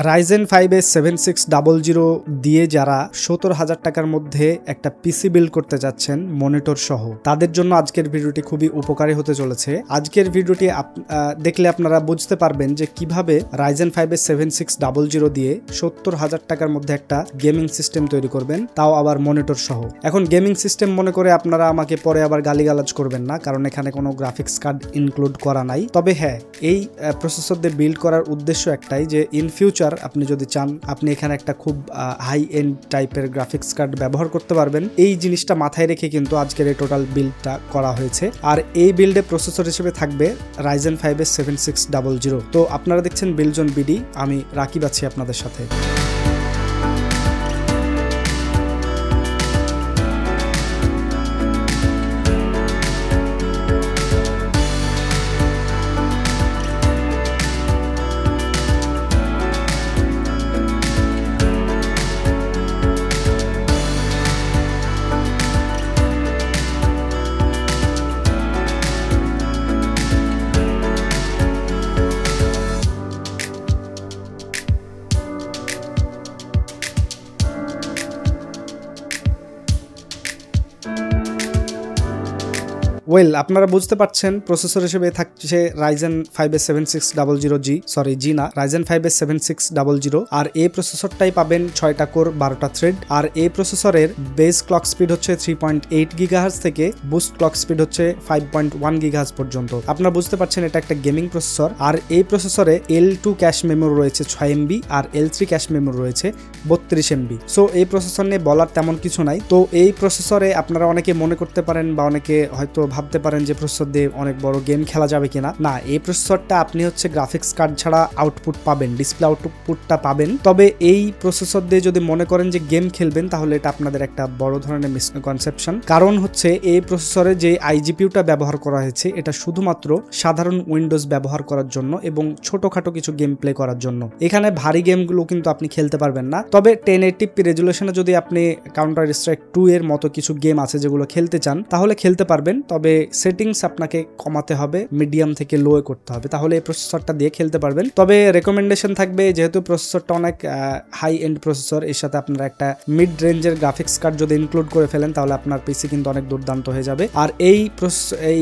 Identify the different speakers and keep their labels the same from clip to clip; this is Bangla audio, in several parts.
Speaker 1: Ryzen 5 7600 দিয়ে যারা 70,000 টাকার মধ্যে একটা পিসি বিল্ড করতে যাচ্ছেন মনিটর সহ, তাদের জন্য আজকের ভিডিওটি খুবই উপকারী হতে চলেছে। আজকের ভিডিওটি দেখলে আপনারা বুঝতে পারবেন যে কিভাবে Ryzen 5 7600 দিয়ে 70,000 টাকার মধ্যে একটা গেমিং সিস্টেম তৈরি করবেন, তাও আবার মনিটর সহ। এখন গেমিং সিস্টেম মনে করে আপনারা আমাকে পরে আবার গালিগালাজ করবেন না, কারণ এখানে কোনো গ্রাফিক্স কার্ড ইনক্লুড করা নাই। তবে হ্যাঁ, এই প্রসেসর দিয়ে বিল্ড করার উদ্দেশ্য একটাই যে ইন ফিউচার আপনি যদি চান আপনি এখানে একটা খুব হাই এন্ড টাইপের গ্রাফিক্স কার্ড ব্যবহার করতে পারবেন। এই জিনিসটা মাথায় রেখে কিন্তু আজকের এই টোটাল বিল্ডটা করা হয়েছে। আর এই বিল্ডে প্রসেসর হিসেবে থাকবে Ryzen 5 7600। তো আপনারা দেখছেন বিল্ড জোন বিডি, আমি রাকিব আছি আপনাদের সাথে। ওয়েল, আপনারা বুঝতে পারছেন প্রসেসর হিসেবে থাকছে Ryzen 5 7600G, সরি জি না, Ryzen 5 7600। আর এই প্রসেসরটাই পাবেন 6টা কোর 12টা থ্রেড। আর এই প্রসেসরের বেস ক্লক স্পিড হচ্ছে 3.8 GHz থেকে বুস্ট ক্লক স্পিড হচ্ছে 5.1 GHz পর্যন্ত। আপনারা বুঝতে পারছেন এটা একটা গেমিং প্রসেসর। আর এই প্রসেসরে L2 ক্যাশ মেমোরি রয়েছে 6 MB আর L3 ক্যাশ মেমোরি রয়েছে 32 MB। সো এই প্রসেসর নিয়ে বলার তেমন কিছু নাই। তো এই প্রসেসরে আপনারা অনেকে মনে করতে পারেন বা অনেকে হয়তো ভাবতে পারেন যে প্রসেসর দিয়ে অনেক বড় গেম খেলা যাবে কিনা। না, এই প্রসেসরটা আপনি হচ্ছে গ্রাফিক্স কার্ড ছাড়া আউটপুট পাবেন, ডিসপ্লে আউটপুটটা পাবেন। তবে এই প্রসেসর দিয়ে যদি মনে করেন যে গেম খেলবেন, তাহলে এটা আপনাদের একটা বড় ধরনের মিসকনসেপশন। কারণ হচ্ছে এই প্রসেসরে যে আইজিপিউটা ব্যবহার করা হয়েছে এটা শুধুমাত্র সাধারণ উইন্ডোজ ব্যবহার করার জন্য এবং ছোটখাটো কিছু গেম প্লে করার জন্য। এখানে ভারী গেমগুলো কিন্তু আপনি খেলতে পারবেন না। তবে 1080p রেজুলেশনে যদি আপনি কাউন্টার স্ট্রাইক 2 এর মতো কিছু গেম আছে যেগুলো খেলতে চান, তাহলে খেলতে পারবেন। তবে সেটিংস আপনাকে কমাতে হবে, মিডিয়াম থেকে লো করতে হবে, তাহলে এই প্রসেসরটা দিয়ে খেলতে পারবেন। তবে রেকমেন্ডেশন থাকবে, যেহেতু প্রসেসরটা অনেক হাই এন্ড প্রসেসর, এর সাথে আপনারা একটা মিড রেঞ্জের গ্রাফিক্স কার্ড যদি ইনক্লুড করে ফেলেন, তাহলে আপনার পিসি কিন্তু অনেক দুর্দান্ত হয়ে যাবে। আর এই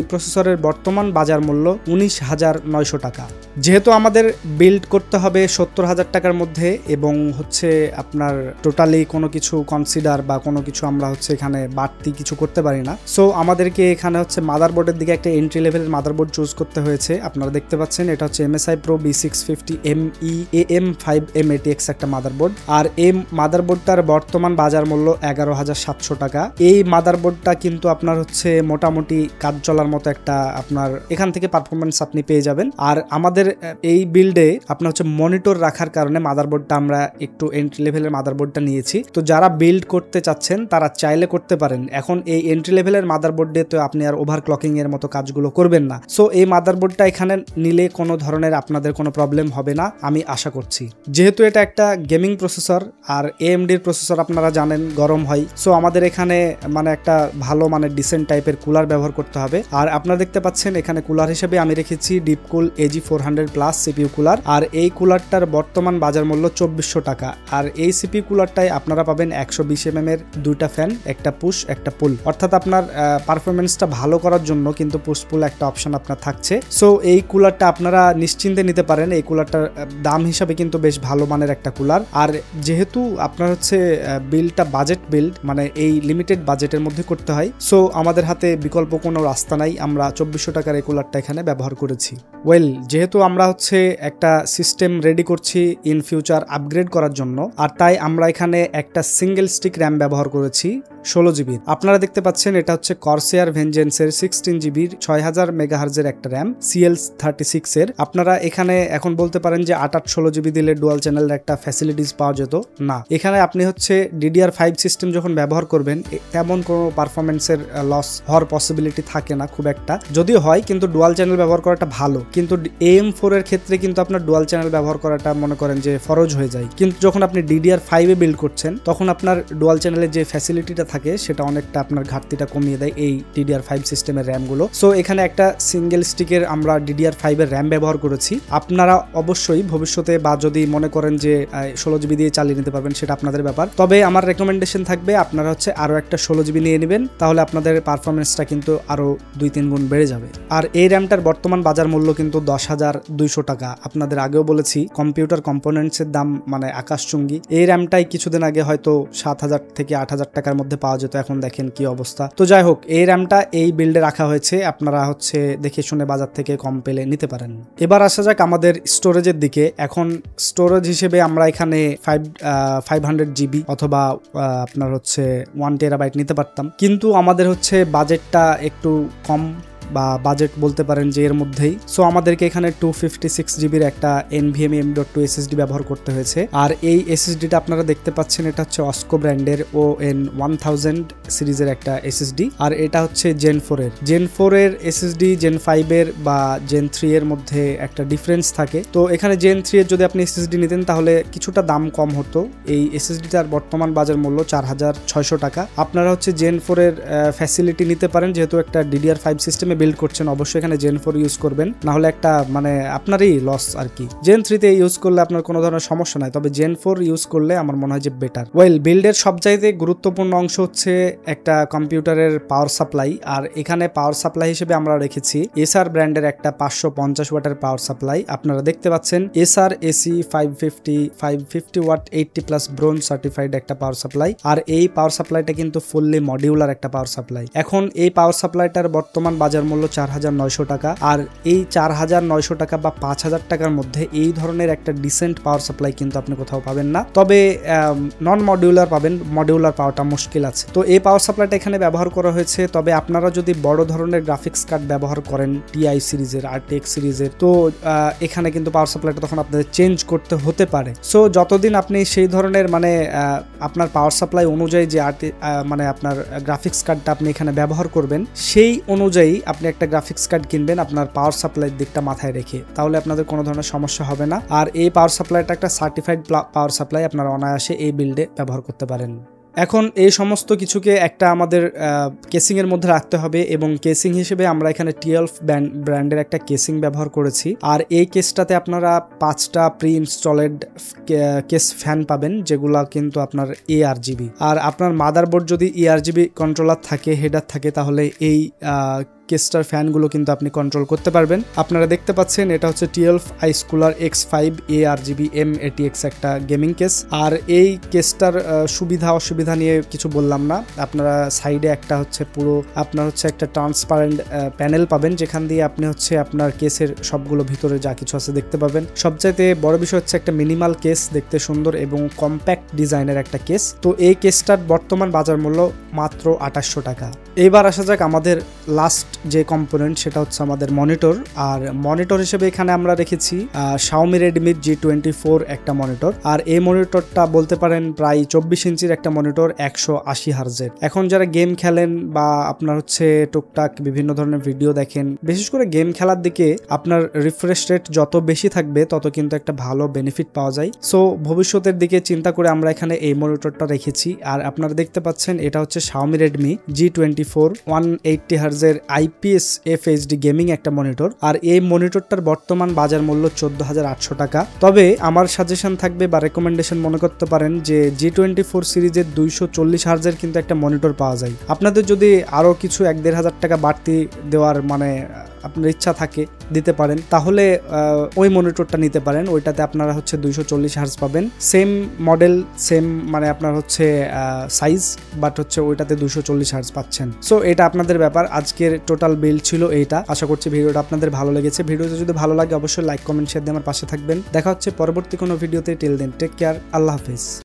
Speaker 1: প্রসেসরের বর্তমান বাজার মূল্য 19,900 টাকা। যেহেতু আমাদের বিল্ড করতে হবে 70,000 টাকার মধ্যে এবং হচ্ছে আপনার টোটালি কোনো কিছু কনসিডার বা কোনো কিছু আমরা হচ্ছে এখানে বাড়তি কিছু করতে পারি না। সো আমাদেরকে এখানে হচ্ছে মাদারবোর্ডের দিকে একটা এন্ট্রি লেভেলের মাদারবোর্ড চুজ করতে হয়েছে। আপনারা দেখতে পাচ্ছেন এটা হচ্ছে MSI Pro B650ME AM5M ATX একটা মাদারবোর্ড। আর এই মাদারবোর্ডটার বর্তমান বাজার মূল্য 11,700 টাকা। এই মাদারবোর্ডটা কিন্তু আপনার হচ্ছে মোটামুটি কাজ চলার মতো একটা আপনার এখান থেকে পারফরমেন্স আপনি পেয়ে যাবেন। আর আমাদের এই বিল্ডে আপনার হচ্ছে মনিটর রাখার কারণে মাদারবোর্ডটা আমরা একটু এন্ট্রি লেভেলের মাদারবোর্ডটা নিয়েছি। তো যারা বিল্ড করতে চাচ্ছেন তারা চাইলে করতে পারেন। এখন এই এন্ট্রি লেভেলের মাদারবোর্ডে তো আপনি আর ওভারক্লকিং এর মতো কাজগুলো করবেন না। সো এই মাদারবোর্ডটা এখানে নিলে কোনো ধরনের আপনাদের কোনো প্রবলেম হবে না আমি আশা করছি। যেহেতু এটা একটা গেমিং প্রসেসর আর AMD এর প্রসেসর আপনারা জানেন গরম হয়। সো আমাদের এখানে মানে একটা ভালো মানে ডিসেন্ট টাইপের কুলার ব্যবহার করতে হবে। আর আপনারা দেখতে পাচ্ছেন এখানে কুলার হিসেবে আমি রেখেছি ডিপকুল AG400+ CPU কুলার। আর এই কুলারটার বর্তমান বাজার মূল্য 2,400 টাকা। আর এই CPU কুলারটাই আপনারা পাবেন 120 mm এর 2টা ফ্যান, একটা পুশ একটা পুল। অর্থাৎ আপনার পারফরমেন্সটা ভালো করার জন্য কিন্তু পুশ পুল একটা অপশন আপনার থাকছে। সো এই কুলারটা আপনারা নিশ্চিন্তে নিতে পারেন। এই কুলারটার দাম হিসাবে কিন্তু বেশ ভালো মানের একটা কুলার। আর যেহেতু আপনার হচ্ছে বিল্ডটা বাজেট বিল্ড, মানে এই লিমিটেড বাজেটের মধ্যে করতে হয়, সো আমাদের হাতে বিকল্প কোনো রাস্তা নাই, আমরা 2,400 টাকার এই কুলারটা এখানে ব্যবহার করেছি। ওয়েল, যেহেতু আমরা হচ্ছে একটা সিস্টেম রেডি করছি ইন ফিউচার আপগ্রেড করার জন্য, আর তাই আমরা এখানে একটা সিঙ্গেল স্টিক র্যাম ব্যবহার করেছি 16 GB। আপনারা দেখতে পাচ্ছেন এটা হচ্ছে Corsair Vengeance এর 16 GB 6000 MHz এর একটা র্যাম CL36 এর। আপনারা এখানে এখন বলতে পারেন যে 8/16 GB দিলে ডুয়াল চ্যানেলের একটা ফ্যাসিলিটিস পাওয়া যেত। না, এখানে আপনি হচ্ছে DDR5 সিস্টেম যখন ব্যবহার করবেন তেমন কোনো পারফরমেন্সের লস হওয়ার পসিবিলিটি থাকে না খুব একটা, যদিও হয়, কিন্তু ডুয়াল চ্যানেল ব্যবহার করাটা ভালো। কিন্তু AM4 এর ক্ষেত্রে কিন্তু আপনার ডুয়াল চ্যানেল ব্যবহার করাটা মনে করেন যে ফরজ হয়ে যায়। কিন্তু যখন আপনি DDR5 এ বিল্ড করছেন তখন আপনার ডুয়াল চ্যানেলের যে ফ্যাসিলিটিটা থাকে সেটা অনেকটা আপনার ঘাটতিটা কমিয়ে দেয় এই DDR5 সিস্টেমের র্যামগুলো। সো এখানে একটা সিঙ্গেল স্টিকের আমরা DDR5 এর র্যাম ব্যবহার করেছি। আপনারা অবশ্যই ভবিষ্যতে বা যদি মনে করেন যে 16GB দিয়ে চালিয়ে নিতে পারবেন সেটা আপনাদের ব্যাপার, তবে আমার রেকমেন্ডেশন থাকবে আপনারা হচ্ছে আরো একটা 16GB নিয়ে নেবেন, তাহলে আপনাদের পারফরমেন্সটা কিন্তু আরো 2-3 গুণ বেড়ে যাবে। আর এই র্যামটার বর্তমান বাজার মূল্য কিন্তু 10,200 টাকা। আপনাদের আগেও বলেছি কম্পিউটার কম্পোনেন্টস এর দাম মানে আকাশচুম্বী। এই র্যামটাই কিছুদিন আগে হয়তো 7,000 থেকে 8,000 টাকার মধ্যে পাওয়া যেত, এখন দেখেন কি অবস্থা। তো যাই হোক, এই র্যামটা এই বিল্ডে রাখা হয়েছে, আপনারা হচ্ছে দেখে শুনে বাজার থেকে কম পেলে নিতে পারেন। এবার আসা যাক আমাদের স্টোরেজের দিকে। এখন স্টোরেজ হিসেবে আমরা এখানে 500GB অথবা আপনার হচ্ছে 1TB নিতে পারতাম, কিন্তু আমাদের হচ্ছে বাজেটটা একটু কম বা বাজেট বলতে পারেন যে এর মধ্যেই। সো আমাদেরকে এখানে 256GB একটা NVMe M.2 SSD ব্যবহার করতে হয়েছে। আর এই SSDটা আপনারা দেখতে পাচ্ছেন, এটা হচ্ছে অস্কো ব্র্যান্ডের ON1000 সিরিজের একটা SSD। আর এটা হচ্ছে Gen 4 এর SSD Gen 5 এর বা Gen 3 এর মধ্যে একটা ডিফারেন্স থাকে। তো এখানে Gen 3 এর যদি আপনি SSD নিতেন তাহলে কিছুটা দাম কম হতো। এই SSDটার বর্তমান বাজার মূল্য 4,600 টাকা। আপনারা হচ্ছে Gen 4 এর ফ্যাসিলিটি নিতে পারেন, যেহেতু একটা DDR5 সিস্টেমে বিল্ড করছেন, অবশ্যই এখানে Gen 4 ইউজ করবেন, না হলে একটা মানে আপনারই লস আর কি। Gen 3 তে ইউজ করলে আপনার কোনো ধরনের সমস্যা নাই, তবে Gen 4 ইউজ করলে আমার মনে হয় যে বেটার। বিল্ডের সবচাইতে গুরুত্বপূর্ণ অংশ হচ্ছে একটা কম্পিউটারের পাওয়ার সাপ্লাই। আর এখানে পাওয়ার সাপ্লাই হিসেবে আমরা রেখেছি এসার ব্র্যান্ডের একটা 550 ওয়াটের পাওয়ার সাপ্লাই। আপনারা দেখতে পাচ্ছেন এসার AC 550 ওয়াট 80+ ব্রোঞ্জ সার্টিফাইড একটা পাওয়ার সাপ্লাই। আর এই পাওয়ার সাপ্লাইটা কিন্তু ফুললি মডিউলার একটা পাওয়ার সাপ্লাই। এখন এই পাওয়ার সাপ্লাইটার বর্তমান বাজার মূল্য 4,900 টাকা। আর এই 4,900 টাকা বা 5,000 টাকার মধ্যে এই ধরনের একটা ডিসেন্ট পাওয়ার সাপ্লাই কিন্তু আপনি কোথাও পাবেন না, তবে নন মডিউলার পাবেন, মডিউলার পাওয়াটা মুশকিল আছে। তো এই পাওয়ার সাপ্লাইটা এখানে ব্যবহার করা হয়েছে। তবে আপনারা যদি বড় ধরনের গ্রাফিক্স কার্ড ব্যবহার করেন TI সিরিজের, RTX সিরিজের, তো এখানে কিন্তু পাওয়ার সাপ্লাইটা তখন আপনাদের চেঞ্জ করতে হতে পারে। সো যতদিন আপনি সেই ধরনের মানে আপনার পাওয়ার সাপ্লাই অনুযায়ী যে মানে আপনার গ্রাফিক্স কার্ডটা আপনি এখানে ব্যবহার করবেন, সেই অনুযায়ী আপনি একটা গ্রাফিক্স কার্ড কিনবেন আপনার পাওয়ার সাপ্লাইয়ের দিকটা মাথায় রেখে, তাহলে আপনাদের কোনো ধরনের সমস্যা হবে না। আর এই পাওয়ার সাপ্লাইটা একটা সার্টিফাইড পাওয়ার সাপ্লাই, আপনারা অনায়াসে এই বিল্ডে ব্যবহার করতে পারেন। এখন এই সমস্ত কিছুকে একটা আমাদের কেসিং এর মধ্যে রাখতে হবে, এবং কেসিং হিসেবে আমরা এখানে 12 ব্র্যান্ডের একটা কেসিং ব্যবহার করেছি। আর এই কেসটাতে আপনারা 5টা প্রি ইনস্টলেড কেস ফ্যান পাবেন, যেগুলা কিন্তু আপনার ARGB। আর আপনার মাদারবোর্ড যদি ARGB কন্ট্রোলার থাকে, হেডার থাকে, তাহলে এই কেসটার ফ্যানগুলো কিন্তু আপনি কন্ট্রোল করতে পারবেন। আপনারা দেখতে পাচ্ছেন এটা হচ্ছে 12 আইস কুলার X5 ARGB M80X একটা গেমিং কেস। আর এই কেসটার সুবিধা অসুবিধা নিয়ে কিছু বললাম না। আপনারা সাইডে একটা হচ্ছে পুরো আপনার হচ্ছে একটা ট্রান্সপারেন্ট প্যানেল পাবেন, যেখান দিয়ে আপনি হচ্ছে আপনার কেসের সবগুলো ভিতরে যা কিছু আছে দেখতে পাবেন। সবচাইতে বড় বিষয় হচ্ছে একটা মিনিমাল কেস, দেখতে সুন্দর এবং কম্প্যাক্ট ডিজাইনের একটা কেস। তো এই কেসটার বর্তমান বাজার মূল্য মাত্র 2800 টাকা। এবার আসা যাক আমাদের লাস্ট যে কম্পোনেন্ট, সেটা হচ্ছে আমাদের মনিটর। আর মনিটর হিসেবে এখানে আমরা রেখেছি Xiaomi Redmi G24 একটা মনিটর। আর এই মনিটরটা বলতে পারেন প্রায় 24 ইঞ্চির একটা মনিটর, 180 হার্জের। এখন যারা গেম খেলেন বা আপনার হচ্ছে টুকটাক বিভিন্ন ধরনের ভিডিও দেখেন, বিশেষ করে গেম খেলার দিকে আপনার রিফ্রেশ রেট যত বেশি থাকবে তত কিন্তু একটা ভালো বেনিফিট পাওয়া যায়। সো ভবিষ্যতের দিকে চিন্তা করে আমরা এখানে এই মনিটরটা রেখেছি। আর আপনারা দেখতে পাচ্ছেন এটা হচ্ছে Xiaomi Redmi G24 180 হার্জের IPS FHD gaming একটা মনিটর। আর এই মনিটরটার বর্তমান বাজার মূল্য 14,800 টাকা। তবে আমার সাজেশন থাকবে বা রেকমেন্ডেশন মনে করতে পারেন যে G24 সিরিজের 240 হার্জের কিন্তু একটা মনিটর পাওয়া যায়। আপনাদের যদি আরো কিছু 1-1,500 টাকা বাড়তি দেওয়ার মানে আপনার ইচ্ছা থাকে দিতে পারেন, তাহলে ওই মনিটরটা নিতে পারেন। ওইটাতে আপনারা হচ্ছে 240 হার্জ পাবেন, সেম মডেল সেম মানে আপনার হচ্ছে সাইজ, বাট হচ্ছে ওইটাতে 240 হার্জ পাচ্ছেন। সো এটা আপনাদের ব্যাপার। আজকের টোটাল বিল ছিল এইটা। আশা করছি ভিডিওটা আপনাদের ভালো লেগেছে। ভিডিওটা যদি ভালো লাগে অবশ্যই লাইক কমেন্ট শেয়ার দিয়ে আমার পাশে থাকবেন। দেখা হচ্ছে পরবর্তী কোনো ভিডিওতে। টিল দেন টেক কেয়ার, আল্লাহ হাফেজ।